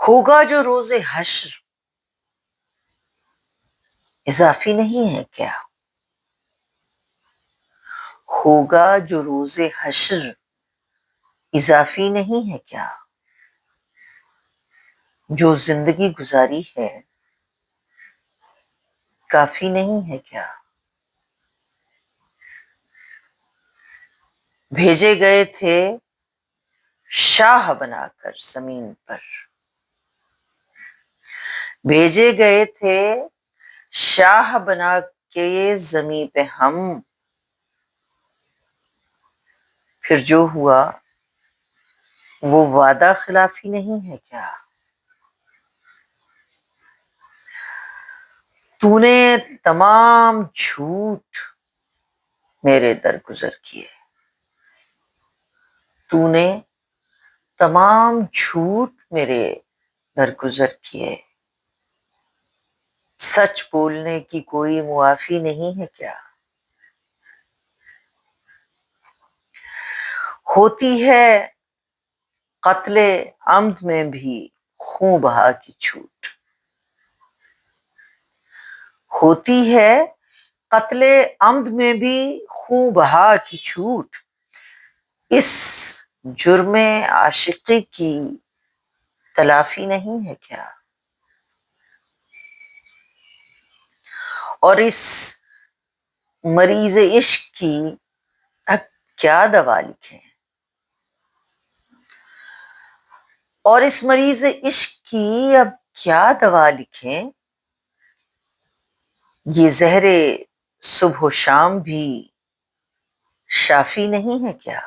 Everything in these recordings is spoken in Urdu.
ہوگا جو روز حشر اضافی نہیں ہے کیا؟ ہوگا جو روز حشر اضافی نہیں ہے کیا؟ جو زندگی گزاری ہے کافی نہیں ہے کیا؟ بھیجے گئے تھے شاہ بنا کر زمین پر، بھیجے گئے تھے شاہ بنا کے زمین پہ ہم، پھر جو ہوا وہ وعدہ خلافی نہیں ہے کیا؟ تو نے تمام جھوٹ میرے درگزر کیے، تو نے تمام جھوٹ میرے درگزر کیے، سچ بولنے کی کوئی معافی نہیں ہے کیا؟ ہوتی ہے قتل عمد میں بھی خون بہا کی چھوٹ، ہوتی ہے قتل عمد میں بھی خون بہا کی چھوٹ، اس جرم عاشقی کی تلافی نہیں ہے کیا؟ اور اس مریض عشق کی اب کیا دوا لکھیں، اور اس مریض عشق کی اب کیا دوا لکھیں، یہ زہر صبح و شام بھی شافی نہیں ہے کیا؟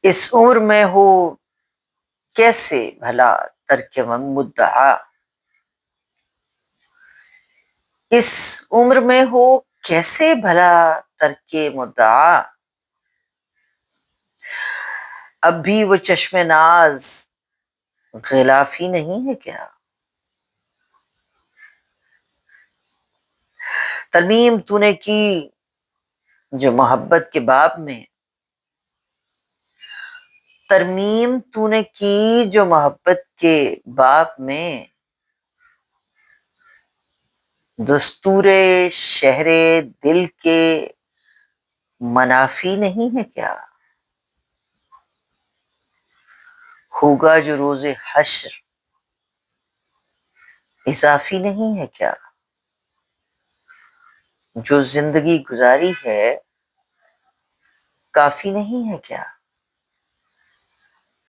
اس عمر میں ہو کیسے بھلا ترک مدعا، اس عمر میں ہو کیسے بھلا ترک مدعا، اب بھی وہ چشم ناز غلافی نہیں ہے کیا؟ ترمیم تو نے کی جو محبت کے باب میں، ترمیم تو نے کی جو محبت کے باب میں، دستور شہر دل کے منافی نہیں ہے کیا؟ ہوگا جو روز حشر اضافی نہیں ہے کیا؟ جو زندگی گزاری ہے کافی نہیں ہے کیا؟